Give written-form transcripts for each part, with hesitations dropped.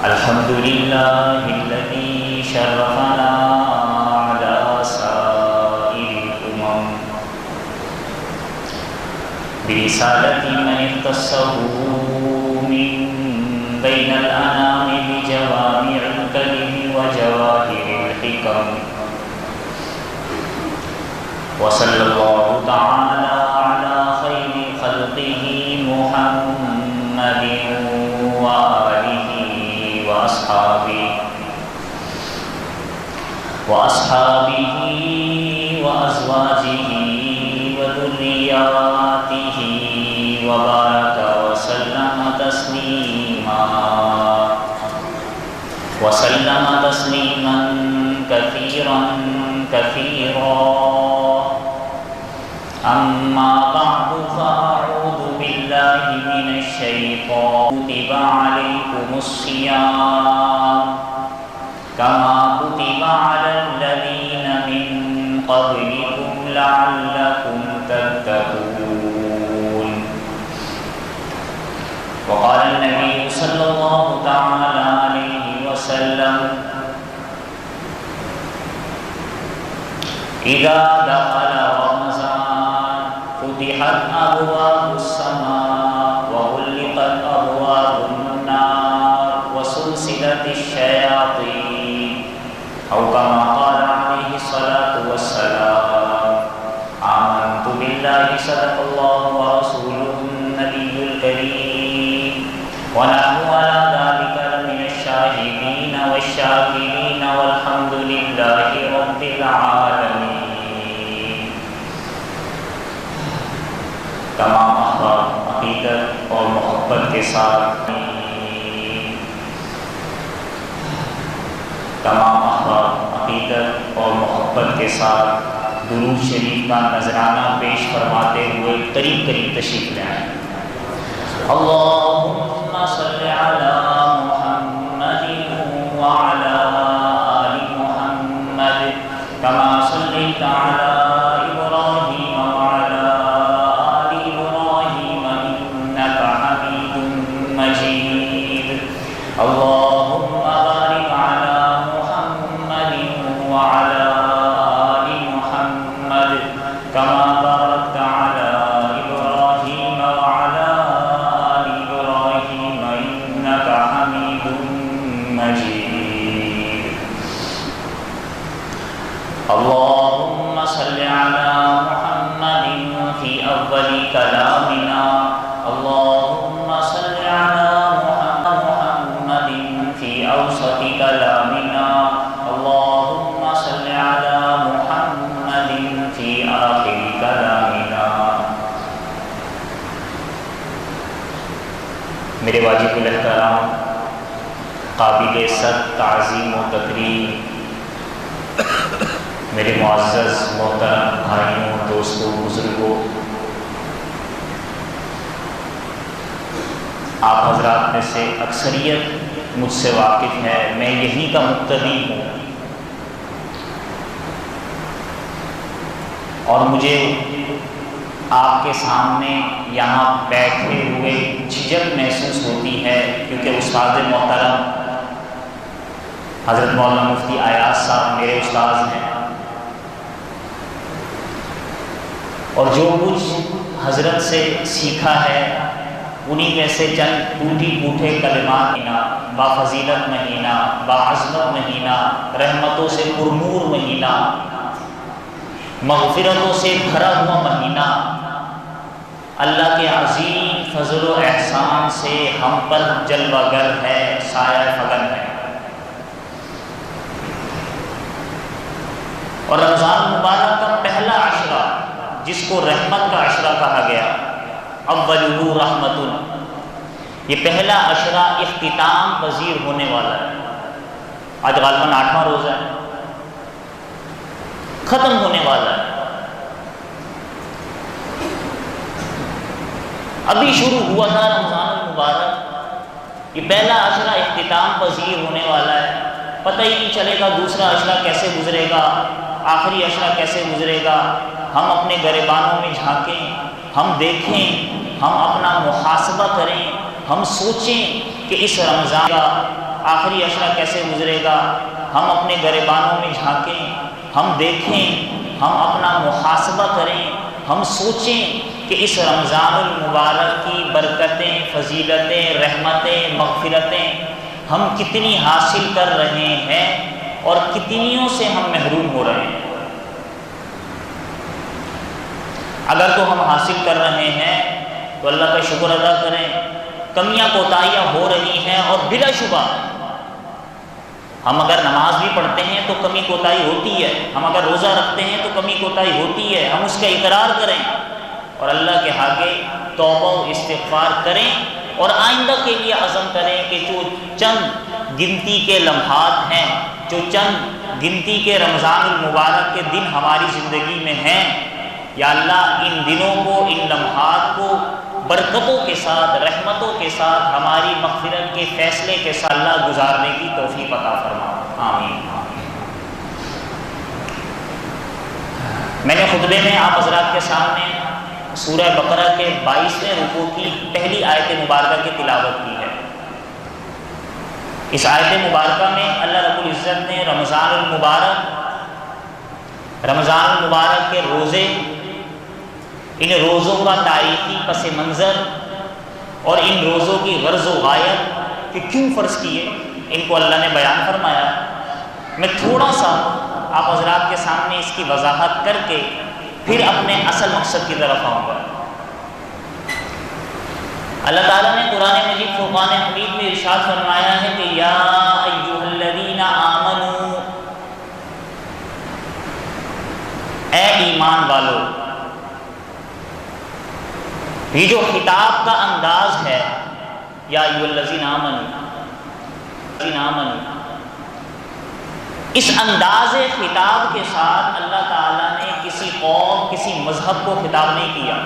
الحمد لله الذي شرفنا على سائر الأمم برسالة من اختصه من بين الأنام بجوامع الكلم وجواهر الحكم. وصلى الله تعالى على خير خلقه محمد وآله وأصحابه وأزواجه وذرياته وبارك وسلم تسليما كثيرا أما بعد فأعوذ بالله من الشيطان. كتب عليكم الصيام كما كتب على الذين من قبلكم لعلكم تتقون. وقال النبي صلى الله تعالى عليه وسلم: إذا دخل رمضان فتحت أبواب السماء وغلقت أبواب النار وسلسلت الشياطين، أو كما قال عليه الصلاة والسلام. آمنت بالله صدق الله ورسوله النبي الكريم، ونحن على ذلك من الشاهدين والشاكرين، والحمد لله رب العالمين. تمام احباب عقیدت اور محبت کے ساتھ درود شریف کا نذرانہ پیش فرماتے ہوئے قریب تشریف لے آئیں. اللہم صلی علی محمد وعلی آل محمد کما صلیت علی ابراہیم وعلی آل ابراہیم انک حمید مجید. اللہم بارک علی محمد وعلی آل محمد کما بارکت علی ابراہیم وعلی آل ابراہیم انک حمید مجید. اللہم صلی علی محمد فی اول کلامنا. اللہم صلی علی محمد فی اوسط کلامنا. اللہم صلی علی محمد فی آخر کلامنا. میرے واجب الاحترام، قابل صد تعظیم و تکریم میرے معزز محترم بھائیوں، دوستوں، بزرگوں، آپ حضرات میں سے اکثریت مجھ سے واقف ہے، میں یہی کا مقتدی ہوں، اور مجھے آپ کے سامنے یہاں بیٹھے ہوئے جھجک محسوس ہوتی ہے، کیونکہ استاد محترم حضرت مولانا مفتی ایاز صاحب میرے استاذ ہیں، اور جو کچھ حضرت سے سیکھا ہے انہی میں سے چند ٹوٹے کلمات: بافضیلت مہینہ، باعظمت مہینہ، رحمتوں سے پرنور مہینہ، مغفرتوں سے بھرا ہوا مہینہ، اللہ کے عظیم فضل و احسان سے ہم پر جلوہ گر ہے، سایہ فگن ہے. اور رمضان مبارک کا پہلا عشرہ، جس کو رحمت کا عشرہ کہا گیا، اولہ رحمت، یہ پہلا عشرہ اختتام پذیر ہونے والا ہے. آج غالباً 8واں روزہ ہے، ختم ہونے والا ہے. ابھی شروع ہوا تھا رمضان المبارک، یہ پہلا عشرہ اختتام پذیر ہونے والا ہے. پتہ ہی نہیں چلے گا دوسرا عشرہ کیسے گزرے گا، آخری عشرہ کیسے گزرے گا. ہم اپنے گریبانوں میں جھانکیں، ہم دیکھیں، ہم اپنا محاسبہ کریں، ہم سوچیں کہ اس رمضان کا آخری عشرہ کیسے گزرے گا، ہم اپنے گریبانوں میں جھانکیں، ہم دیکھیں، ہم اپنا محاسبہ کریں، ہم سوچیں کہ اس رمضان المبارک کی برکتیں، فضیلتیں، رحمتیں، مغفرتیں ہم کتنی حاصل کر رہے ہیں اور کتنیوں سے ہم محروم ہو رہے ہیں۔ اگر تو ہم حاصل کر رہے ہیں تو اللہ کا شکر ادا کریں، کمیاں کوتاہیاں ہو رہی ہیں اور بلا شبہ ہم اگر نماز بھی پڑھتے ہیں تو کمی کوتاہی ہوتی ہے، ہم اگر روزہ رکھتے ہیں تو کمی کوتاہی ہوتی ہے، ہم اس کا اقرار کریں اور اللہ کے آگے توبہ و استغفار کریں اور آئندہ کے لیے عزم کریں کہ جو چند گنتی کے لمحات ہیں، جو چند گنتی کے رمضان المبارک کے دن ہماری زندگی میں ہیں، یا اللہ ان دنوں کو، ان لمحات کو برکتوں کے ساتھ، رحمتوں کے ساتھ، ہماری مغفرت کے فیصلے کے ساتھ اللہ گزارنے کی توفیق عطا فرما، آمین۔ میں نے خطبے میں آپ حضرات کے سامنے سورہ بقرہ کے 22ویں رکوع کی پہلی آیت مبارکہ کی تلاوت کی ہے۔ اس آیت مبارکہ میں اللہ رب العزت نے رمضان المبارک کے روزے، ان روزوں کا تاریخی پس منظر اور ان روزوں کی غرض و غایت کہ کیوں فرض کیے، ان کو اللہ نے بیان فرمایا۔ میں تھوڑا سا آپ حضرات کے سامنے اس کی وضاحت کر کے پھر اپنے اصل مقصد کی طرف آؤں گا۔ اللہ تعالیٰ نے قرآن مجید فرقان حمید میں ارشاد فرمایا ہے کہ یا ایھا الذین آمنوا، اے ایمان والو۔ یہ جو خطاب کا انداز ہے، یا ایھا الذین آمنوا، اس انداز خطاب کے ساتھ اللہ تعالیٰ نے کسی قوم، کسی مذہب کو خطاب نہیں کیا۔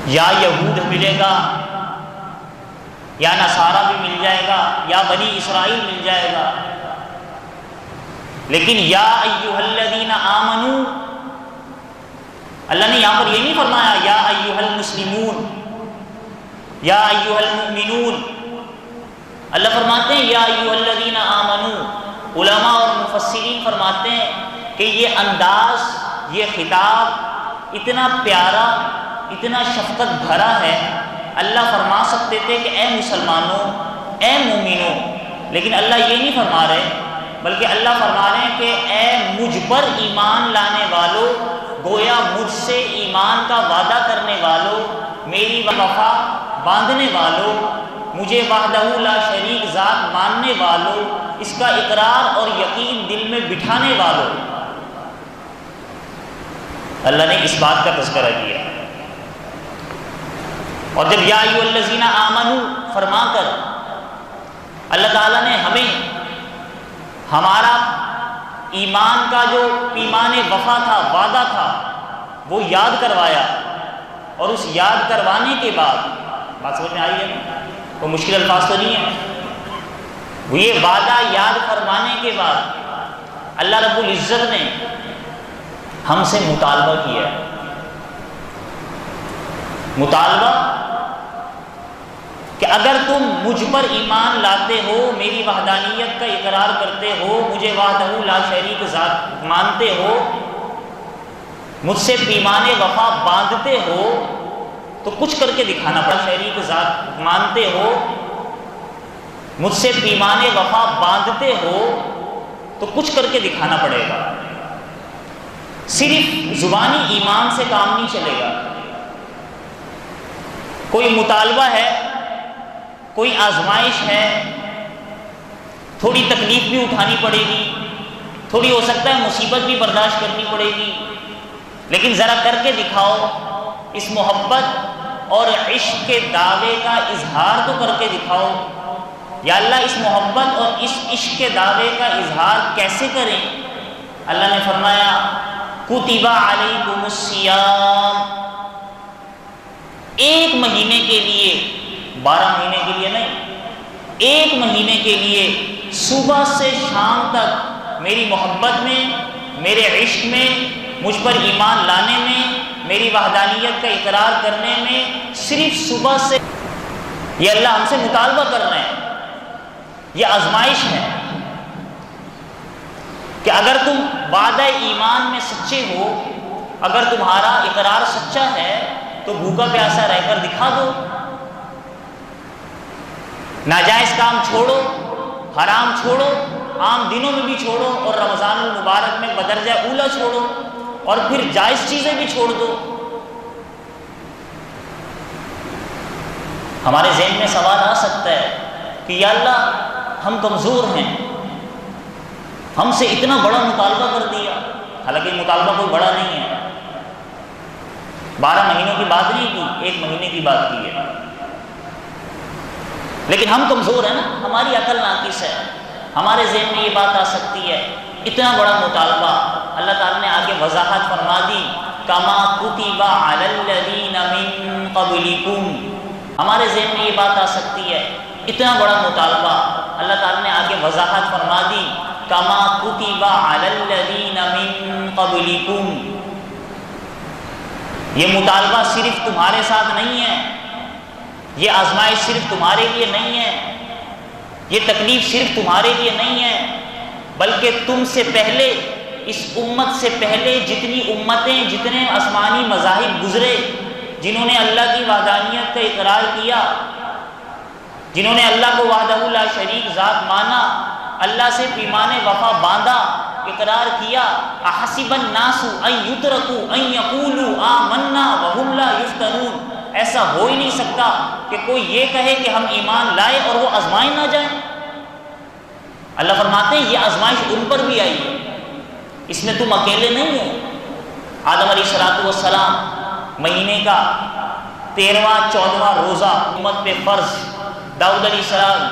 یا یہود ملے گا، یا نصارہ بھی مل جائے گا، یا بنی اسرائیل مل جائے گا، لیکن یا ایھا الذین آمنوا، اللہ نے یہاں پر یہ نہیں فرمایا یا ایھا المسلمون، یا ایھا المؤمنون۔ اللہ فرماتے ہیں یا ایھا الذین آمنوا۔ علماء اور مفسرین فرماتے ہیں کہ یہ انداز، یہ خطاب اتنا پیارا، اتنا شفقت بھرا ہے، اللہ فرما سکتے تھے کہ اے مسلمانوں، اے مومنوں، لیکن اللہ یہ نہیں فرما رہے، بلکہ اللہ فرما رہے ہیں کہ اے مجھ پر ایمان لانے والوں، گویا مجھ سے ایمان کا وعدہ کرنے والوں، میری وفا باندھنے والوں، مجھے وحدہ لا شریک ذات ماننے والوں، اس کا اقرار اور یقین دل میں بٹھانے والوں، اللہ نے اس بات کا تذکرہ کیا۔ اور جب یا ایھا الذین آمنوا فرما کر اللہ تعالیٰ نے ہمیں ہمارا ایمان کا جو پیمان وفا تھا، وعدہ تھا، وہ یاد کروایا، اور اس یاد کروانے کے بعد، بات سمجھ میں آئی ہے نا؟ کوئی مشکل الفاظ تو نہیں ہے؟ وہ یہ وعدہ یاد فرمانے کے بعد اللہ رب العزت نے ہم سے مطالبہ کیا، مطالبہ کہ اگر تم مجھ پر ایمان لاتے ہو، میری وحدانیت کا اقرار کرتے ہو، مجھے وحدہ لا شریک ذات مانتے ہو، مجھ سے پیمان وفا باندھتے ہو، تو کچھ کر کے دکھانا پڑا۔ شریک ذات مانتے ہو، مجھ سے پیمان وفا باندھتے ہو، تو کچھ کر کے دکھانا پڑے گا۔ صرف زبانی ایمان سے کام نہیں چلے گا۔ کوئی مطالبہ ہے، کوئی آزمائش ہے، تھوڑی تکلیف بھی اٹھانی پڑے گی، تھوڑی ہو سکتا ہے مصیبت بھی برداشت کرنی پڑے گی، لیکن ذرا کر کے دکھاؤ، اس محبت اور عشق کے دعوے کا اظہار تو کر کے دکھاؤ۔ یا اللہ اس محبت اور اس عشق کے دعوے کا اظہار کیسے کریں؟ اللہ نے فرمایا کتب علیکم الصیام، ایک مہینے کے لیے، 12 مہینے کے لیے نہیں، ایک مہینے کے لیے صبح سے شام تک میری محبت میں، میرے عشق میں، مجھ پر ایمان لانے میں، میری وحدانیت کا اقرار کرنے میں صرف صبح سے یہ اللہ ہم سے مطالبہ کر رہے ہیں، یہ آزمائش ہے کہ اگر تم وعدہ ایمان میں سچے ہو، اگر تمہارا اقرار سچا ہے تو بھوکا پیاسا رہ کر دکھا دو، ناجائز کام چھوڑو، حرام چھوڑو، عام دنوں میں بھی چھوڑو، اور رمضان المبارک میں بدرجہ اولا چھوڑو، اور پھر جائز چیزیں بھی چھوڑ دو۔ ہمارے ذہن میں سوال آ سکتا ہے کہ یا اللہ ہم کمزور ہیں، ہم سے اتنا بڑا مطالبہ کر دیا، حالانکہ مطالبہ کوئی بڑا نہیں ہے، 12 مہینوں کی بات نہیں کی، 1 مہینے کی بات کی ہے، لیکن ہم کمزور ہیں نا، ہماری عقل ناقص ہے، ہمارے ذہن میں یہ بات آ سکتی ہے اتنا بڑا مطالبہ۔ اللہ تعالیٰ نے آگے وضاحت فرما دی، کما کتب علی الذین من قبلکم، ہمارے ذہن میں یہ بات آ سکتی ہے اتنا بڑا مطالبہ، اللہ تعالیٰ نے آگے وضاحت فرما دی، کما کتب علی الذین من قبلکم، یہ مطالبہ صرف تمہارے ساتھ نہیں ہے، یہ آزمائش صرف تمہارے لیے نہیں ہے، یہ تکلیف صرف تمہارے لیے نہیں ہے، بلکہ تم سے پہلے، اس امت سے پہلے جتنی امتیں، جتنے آسمانی مذاہب گزرے، جنہوں نے اللہ کی وحدانیت کا اقرار کیا، جنہوں نے اللہ کو وحدہ لا شریک ذات مانا، اللہ سے پیمان وفا باندھا، اقرار کیا، احسب الناس ان یترکوا ان یقولوا آمنا وهم لا یفتنون، ایسا ہو ہی نہیں سکتا کہ کوئی یہ کہے کہ ہم ایمان لائے اور وہ آزمائے نہ جائیں۔ اللہ فرماتے ہیں یہ آزمائش ان پر بھی آئی ہے، اس میں تم اکیلے نہیں ہو۔ آدم علیہ السلام مہینے کا 13واں 14واں روزہ امت پہ فرض، داؤد علیہ السلام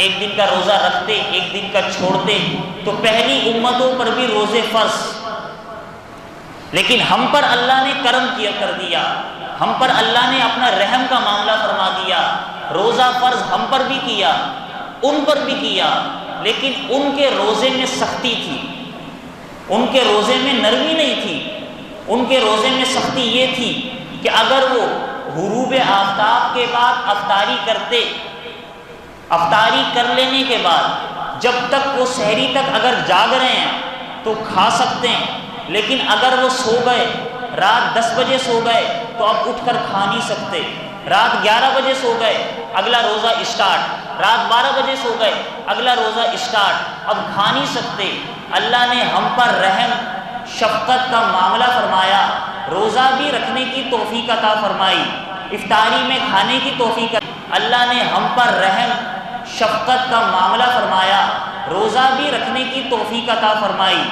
ایک دن کا روزہ رکھتے، ایک دن کا چھوڑتے، تو پہلی امتوں پر بھی روزے فرض، لیکن ہم پر اللہ نے کرم کیا کر دیا، ہم پر اللہ نے اپنا رحم کا معاملہ فرما دیا، روزہ فرض ہم پر بھی کیا، ان پر بھی کیا، لیکن ان کے روزے میں سختی تھی، ان کے روزے میں نرمی نہیں تھی، ان کے روزے میں سختی یہ تھی کہ اگر وہ غروب آفتاب کے بعد افطاری کرتے، افطاری کر لینے کے بعد جب تک وہ سحری تک اگر جاگ رہے ہیں تو کھا سکتے ہیں، لیکن اگر وہ سو گئے، رات 10 بجے سو گئے تو اب اٹھ کر کھا نہیں سکتے، رات 11 بجے سو گئے اگلا روزہ اسٹارٹ، رات 12 بجے سو گئے اگلا روزہ اسٹارٹ، اب کھا نہیں سکتے۔ اللہ نے ہم پر رحم شفقت کا معاملہ فرمایا، روزہ بھی رکھنے کی توفیق عطا فرمائی، افطاری میں کھانے کی توفیق، اللہ نے ہم پر رحم شفقت کا معاملہ فرمایا، روزہ بھی رکھنے کی توفیق عطا فرمائی،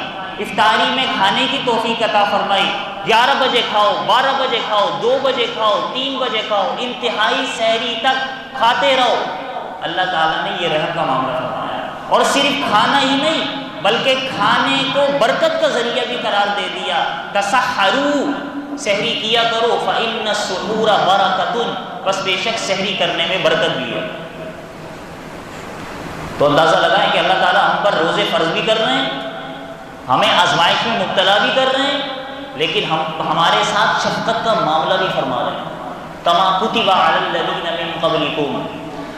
افطاری میں کھانے کی توفیق عطا فرمائی، 11 بجے کھاؤ، 12 بجے کھاؤ، 2 بجے کھاؤ، 3 بجے کھاؤ، انتہائی سحری تک کھاتے رہو۔ اللہ تعالیٰ نے یہ رحم کا معاملہ فرمایا، اور صرف کھانا ہی نہیں بلکہ کھانے کو برکت کا ذریعہ بھی قرار دے دیا، تسحروا، سحری کیا کرو، فإن السحور برکۃ، بس بے شک سحری کرنے میں برکت بھی ہے۔ تو اندازہ لگائیں کہ اللہ تعالیٰ ہم پر روزے فرض بھی کر رہے ہیں، ہمیں آزمائش میں مبتلا بھی کر رہے ہیں، لیکن ہمارے ساتھ شفقت کا معاملہ بھی فرما رہے ہیں، کما کتب علی الذین من قبلکم۔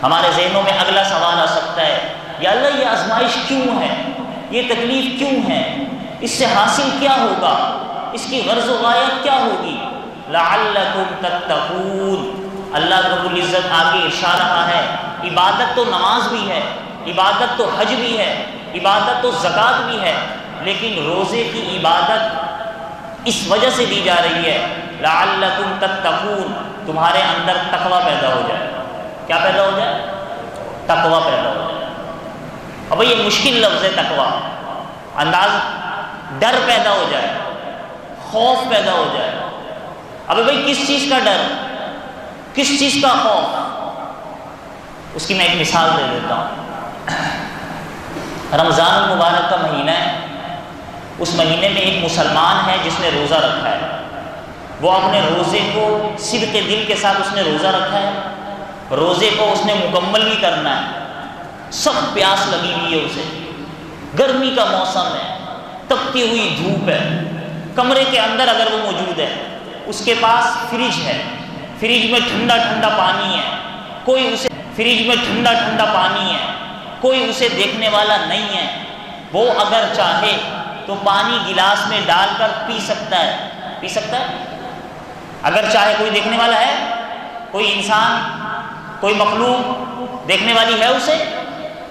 ہمارے ذہنوں میں اگلا سوال آ سکتا ہے، یا اللہ یہ آزمائش کیوں ہے، یہ تکلیف کیوں ہے، اس سے حاصل کیا ہوگا، اس کی غرض و غایت کیا ہوگی؟ لعلکم تتقون، اللہ رب العزت آگے ارشاد رہا ہے، عبادت تو نماز بھی ہے، عبادت تو حج بھی ہے، عبادت تو زکوٰۃ بھی ہے، لیکن روزے کی عبادت اس وجہ سے دی جا رہی ہے لعلکم تتقون، تمہارے اندر تقوی پیدا ہو جائے۔ کیا پیدا ہو جائے؟ تقوی پیدا ہو جائے۔ اب یہ مشکل لفظ ہے تقوی، انداز ڈر پیدا ہو جائے، خوف پیدا ہو جائے۔ اب بھائی کس چیز کا ڈر، کس چیز کا خوف؟ اس کی میں ایک مثال دے دیتا ہوں۔ رمضان المبارک کا مہینہ ہے، اس مہینے میں ایک مسلمان ہے جس نے روزہ رکھا ہے، وہ اپنے روزے کو صدق دل کے ساتھ اس نے روزہ رکھا ہے، روزے کو اس نے مکمل بھی کرنا ہے، سب پیاس لگی ہوئی ہے اسے، گرمی کا موسم ہے، تپتی ہوئی دھوپ ہے، کمرے کے اندر اگر وہ موجود ہے اس کے پاس فریج ہے، فریج میں ٹھنڈا ٹھنڈا پانی ہے، فریج میں ٹھنڈا ٹھنڈا پانی ہے، کوئی اسے دیکھنے والا نہیں ہے، وہ اگر چاہے تو پانی گلاس میں ڈال کر پی سکتا ہے، اگر چاہے۔ کوئی دیکھنے والا ہے؟ کوئی انسان، کوئی مخلوق دیکھنے والی ہے اسے؟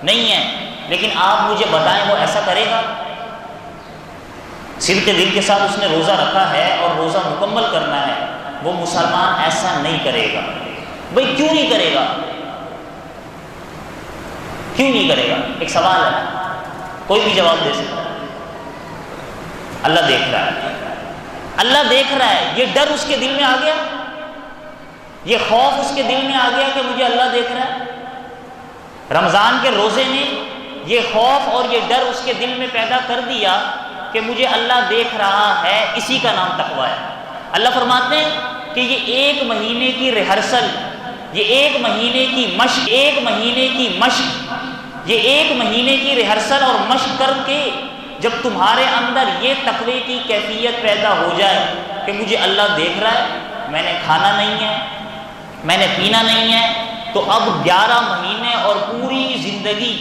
نہیں ہے۔ لیکن آپ مجھے بتائیں وہ ایسا کرے گا؟ صدق دل کے ساتھ اس نے روزہ رکھا ہے اور روزہ مکمل کرنا ہے، وہ مسلمان ایسا نہیں کرے گا۔ بھئی کیوں نہیں کرے گا؟ کیوں نہیں کرے گا؟ ایک سوال ہے، کوئی بھی جواب دے سکتا ہے۔ اللہ دیکھ رہا ہے، اللہ دیکھ رہا ہے۔ یہ ڈر اس کے دل میں آ گیا، یہ خوف اس کے دل میں آ گیا کہ مجھے اللہ دیکھ رہا ہے۔ رمضان کے روزے نے یہ خوف اور یہ ڈر اس کے دل میں پیدا کر دیا کہ مجھے اللہ دیکھ رہا ہے، اسی کا نام تقویٰ ہے۔ اللہ فرماتے ہیں کہ یہ ایک مہینے کی ریہرسل، یہ ایک مہینے کی مشق، یہ ایک مہینے کی ریہرسل اور مشق کر کے جب تمہارے اندر یہ تقوی کی کیفیت پیدا ہو جائے کہ مجھے اللہ دیکھ رہا ہے، میں نے کھانا نہیں ہے، میں نے پینا نہیں ہے، تو اب 11 مہینے اور پوری زندگی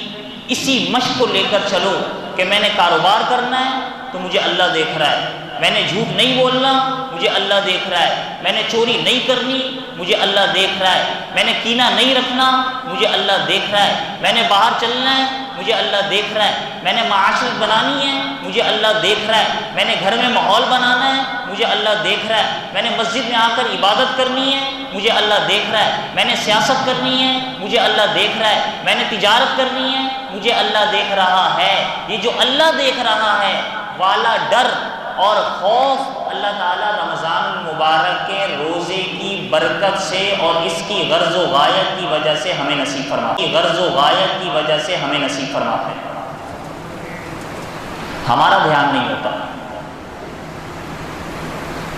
اسی مشق کو لے کر چلو کہ میں نے کاروبار کرنا ہے تو مجھے اللہ دیکھ رہا ہے، میں نے جھوٹ نہیں بولنا، مجھے اللہ دیکھ رہا ہے، میں نے چوری نہیں کرنی، مجھے اللہ دیکھ رہا ہے، میں نے کینہ نہیں رکھنا، مجھے اللہ دیکھ رہا ہے، میں نے باہر چلنا ہے، مجھے اللہ دیکھ رہا ہے، میں نے معاشرت بنانی ہے، مجھے اللہ دیکھ رہا ہے، میں نے گھر میں ماحول بنانا ہے، مجھے اللہ دیکھ رہا ہے، میں نے مسجد میں آ کر عبادت کرنی ہے، مجھے اللہ دیکھ رہا ہے، میں نے سیاست کرنی ہے، مجھے اللہ دیکھ رہا ہے، میں نے تجارت کرنی ہے، مجھے اللہ دیکھ رہا ہے۔ یہ جو اللہ دیکھ رہا ہے والا ڈر اور خوف اللہ تعالیٰ رمضان المبارک کے روزے کی برکت سے اور اس کی غرض و غایت کی وجہ سے ہمیں نصیب فرماتے ہیں۔ ہمارا دھیان نہیں ہوتا۔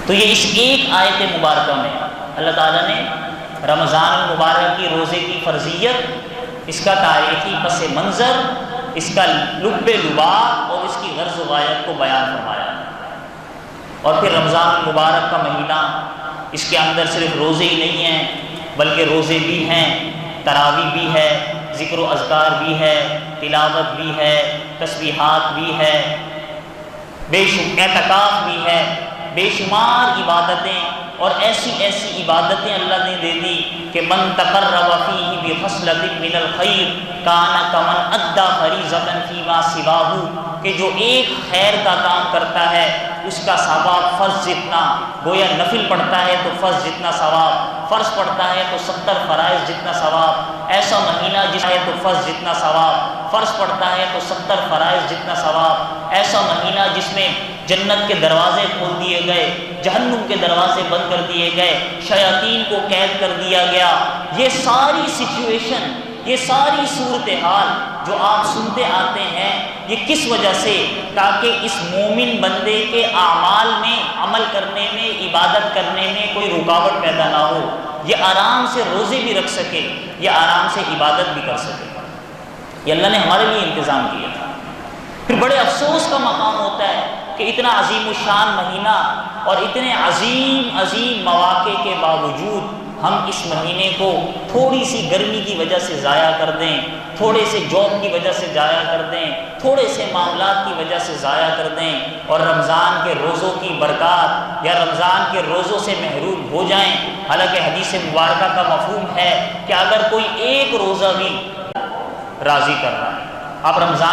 تو یہ اس ایک آیت مبارکہ میں اللہ تعالیٰ نے رمضان المبارک کی روزے کی فرضیت، اس کا تاریخی پس منظر، اس کا لب لباب اور اس کی غرض و غایت کو بیان فرمایا۔ اور پھر رمضان المبارک کا مہینہ، اس کے اندر صرف روزے ہی نہیں ہیں بلکہ روزے بھی ہیں، تراویح بھی ہے، ذکر و اذکار بھی ہے، تلاوت بھی ہے، تسبیحات بھی ہے، اعتکاف بھی ہے، بے شمار عبادتیں اور ایسی عبادتیں اللہ نے دے دی کہ من تقرب فیہ بخصلۃ من الخیر کان کمن ادی فریضۃ فیما سواہ، کہ جو ایک خیر کا کام کرتا ہے اس کا ثواب فرض جتنا، گویا نفل پڑھتا ہے تو فرض جتنا ثواب، فرض پڑھتا ہے تو 70 فرائض جتنا ثواب، ایسا مہینہ جس ہے تو فرض جتنا ثواب، فرض پڑھتا ہے تو 70 فرائض جتنا ثواب، ایسا مہینہ جس میں جنت کے دروازے کھول دیے گئے، جہنم کے دروازے بند کر دیے گئے، شیاطین کو قید کر دیا گیا۔ یہ ساری سچویشن، یہ ساری صورتحال جو آپ سنتے آتے ہیں، یہ کس وجہ سے؟ تاکہ اس مومن بندے کے اعمال میں، عمل کرنے میں، عبادت کرنے میں کوئی رکاوٹ پیدا نہ ہو، یہ آرام سے روزے بھی رکھ سکے، یہ آرام سے عبادت بھی کر سکے۔ یہ اللہ نے ہمارے لیے انتظام کیا تھا۔ پھر بڑے افسوس کا مقام ہوتا ہے کہ اتنا عظیم الشان مہینہ اور اتنے عظیم مواقع کے باوجود ہم اس مہینے کو تھوڑی سی گرمی کی وجہ سے ضائع کر دیں، تھوڑے سے جاب کی وجہ سے ضائع کر دیں، تھوڑے سے معاملات کی وجہ سے ضائع کر دیں، اور رمضان کے روزوں کی برکات یا رمضان کے روزوں سے محروم ہو جائیں۔ حالانکہ حدیث مبارکہ کا مفہوم ہے کہ اگر کوئی ایک روزہ بھی راضی کر رہا ہے، آپ رمضان